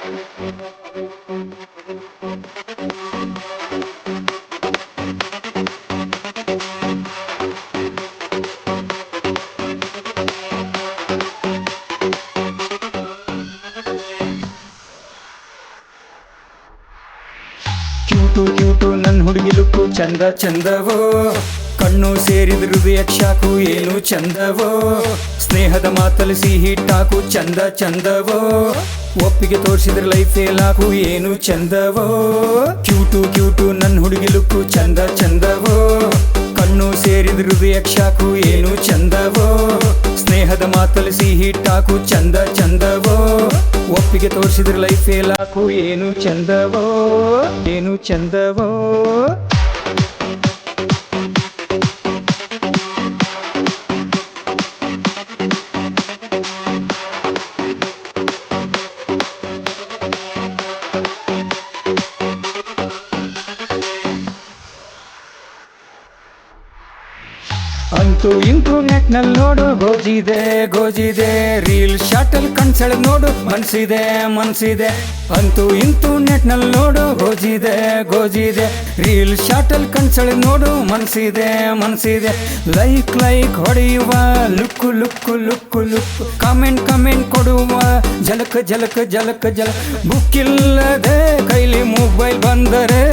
Cute cute ನನ್ನ ಹುಡುಗಿ look ಚಂದ ಚಂದವೋ, ಕಣ್ಣು ಸೇರಿದ ಹೃದಯ ಶಾಕು ಏನು ಚಂದವೋ, ಸ್ನೇಹದ ಮಾತಲ್ಲಿ ಸಿಹಿ ಟಾಕು ಚಂದ ಚಂದವೋ, ಒಪ್ಪಿಗೆ ತೋರಿಸಿದ್ರೆ ಲೈಫ್ ಫೇಲಾಕು ಏನು ಚಂದವೋ. ಕ್ಯೂಟು ಕ್ಯೂಟು ನನ್ನ ಹುಡುಗಿ ಲುಕ್ಕು ಚಂದ ಚಂದವೋ, ಕಣ್ಣು ಸೇರಿದ ಹೃದಯ ಶಾಕು ಏನು ಚಂದವೋ, ಸ್ನೇಹದ ಮಾತಲ್ಲಿ ಸಿಹಿ ಟಾಕು ಚಂದ ಚಂದವೋ, ಒಪ್ಪಿಗೆ ತೋರಿಸಿದ್ರೆ ಲೈಫ್ ಫೇಲಾಕು ಏನು ಚಂದವೋ, ಏನು ಚಂದವೋ. ಅಂತೂ ಇಂಟರ್ನೆಟ್ ನಲ್ಲಿ ನೋಡು ಗೋಜಿದೆ ಗೋಜಿದೆ, ರೀಲ್ ಶಾಟಲ್ ಕಣ್ಸೆಳೆದ್ ನೋಡು ಮನ್ಸಿದೆ ಮನ್ಸಿದೆ. ಅಂತೂ ಇಂಟರ್ನೆಟ್ ನಲ್ಲಿ ನೋಡು ಗೋಜಿದೆ ಗೋಜಿದೆ, ರೀಲ್ ಶಾಟಲ್ ಕಣ್ಸೆಳೆದ್ ನೋಡು ಮನ್ಸಿದೆ ಮನ್ಸಿದೆ. ಲೈಕ್ ಲೈಕ್ ಹೊಡೆಯುವ look look look look, comment comment ಕೊಡುವ ಜಲಕ್ ಜಲಕ್ ಜಲಕ್ ಜಲ. ಬುಕ್ ಇಲ್ಲದೆ ಕೈಲಿ ಮೊಬೈಲ್ ಬಂದರೆ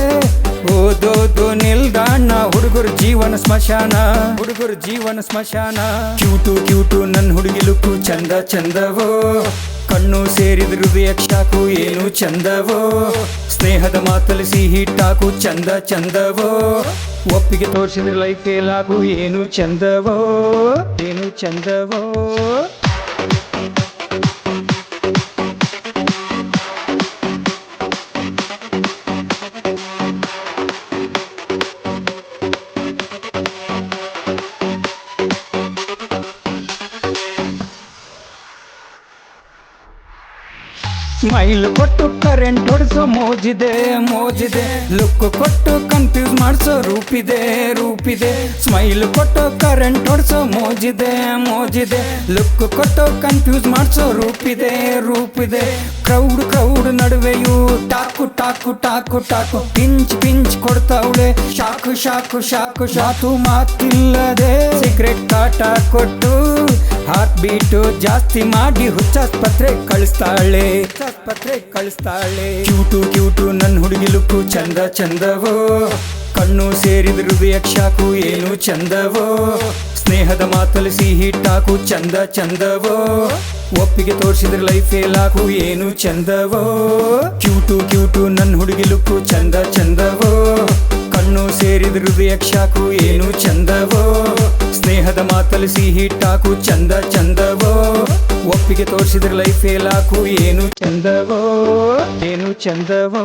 ಓದೋದು ನಿಲ್ದಾಣ, ಹುಡುಗರು ಜೀವನ ಸ್ಮಶಾನ, ಹುಡುಗರು ಜೀವನ ಸ್ಮಶಾನ. ಕ್ಯೂಟು ಕ್ಯೂಟು ನನ್ನ ಹುಡುಗಿ ಲುಕ್ಕು ಚಂದ ಚಂದವೋ, ಕಣ್ಣು ಸೇರಿದ ಹೃದಯ ಶಾಕು ಏನು ಚಂದವೋ, ಸ್ನೇಹದ ಮಾತಲ್ಲಿ ಸಿಹಿ ಟಾಕು ಚಂದ ಚಂದವೋ, ಒಪ್ಪಿಗೆ ತೋರಿಸಿದ್ರೆ ಲೈಫ್ ಫೇಲಾಕು ಏನು ಚಂದವೋ, ಏನು ಚಂದವೋ. ಸ್ಮೈಲ್ ಕೊಟ್ಟು ಕರೆಂಟ್ ಹೊಡೆಸೋ ಮೋಜಿದೆ ಮೋಜಿದೆ, ಲುಕ್ ಕೊಟ್ಟು ಕನ್ಫ್ಯೂಸ್ ಮಾಡಿಸೋ ರೂಪಿದೆ ರೂಪಿದೆ. ಸ್ಮೈಲ್ ಕೊಟ್ಟು ಕರೆಂಟ್ ಹೊಡೆಸೋ ಮೋಜಿದೆ ಮೋಜಿದೆ, ಲುಕ್ ಕೊಟ್ಟು ಕನ್ಫ್ಯೂಸ್ ಮಾಡಿಸೋ ರೂಪಿದೆ ರೂಪಿದೆ. ಕ್ರೌಡ್ ಕ್ರೌಡ್ ನಡುವೆಯೂ talk talk talk talk, pinch pinch ಕೊಡ್ತಾವಳೆ ಶಾಕು ಶಾಕು ಶಾಕು ಶಾಕು. ಮಾತಿಲ್ಲದೆ ಸಿಗರೆಟ್ ಕಾಟ ಕೊಟ್ಟು ಹಾರ್ಟ್ ಬೀಟು ಜಾಸ್ತಿ ಮಾಡಿ ಹುಚ್ಚಾಸ್ಪತ್ರೆ ಕಳಿಸ್ತಾಳೆ ಆಸ್ಪತ್ರೆ ಕಳಿಸ್ತಾಳೆ. ಕ್ಯೂಟು ಕ್ಯೂಟು ನನ್ನ ಹುಡುಗಿ ಲುಕ್ಕು ಚಂದ ಚಂದವೋ, ಕಣ್ಣು ಸೇರಿದ ಹೃದಯ ಶಾಕು ಏನು ಚಂದವೋ, ಸ್ನೇಹದ ಮಾತಲ್ಲಿ ಸಿಹಿ ಟಾಕು ಚಂದ ಚಂದವೋ, ಒಪ್ಪಿಗೆ ತೋರಿಸಿದ್ರೆ ಲೈಫ್ ಫೇಲಾಕು ಏನು ಚಂದವೋ. ಕ್ಯೂಟು ಕ್ಯೂಟು ನನ್ನ ಹುಡುಗಿ ಲುಕ್ಕು ಚಂದ ಚಂದವೋ, ಕಣ್ಣು ಸೇರಿದ ಹೃದಯ ಶಾಕು ಏನು ಚಂದವೋ, ಸ್ನೇಹದ ಮಾತಲ್ಲಿ ಸಿಹಿ ಟಾಕು ಚಂದ ಚಂದವೋ, ಒಪ್ಪಿಗೆ ತೋರಿಸಿದ್ರೆ ಲೈಫ್ ಫೇಲಾಕು ಏನು ಚಂದವೋ, ಏನು ಚಂದವೋ.